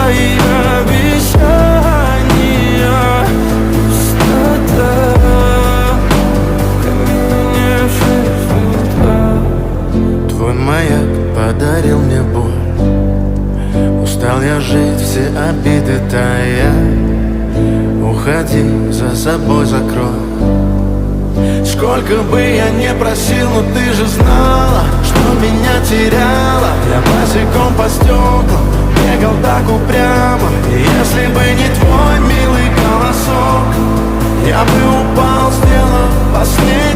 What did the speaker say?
твои обещания пустота, каменевшая звезда. Твой маяк подарил мне боль. Устал я жить, все обиды тая. Уходи, за собой закрой. Сколько бы я не просил, но ты же знала, что меня теряла. Я босиком по стеклам бегал так упрямо. И если бы не твой милый голосок, я бы упал, сделав последний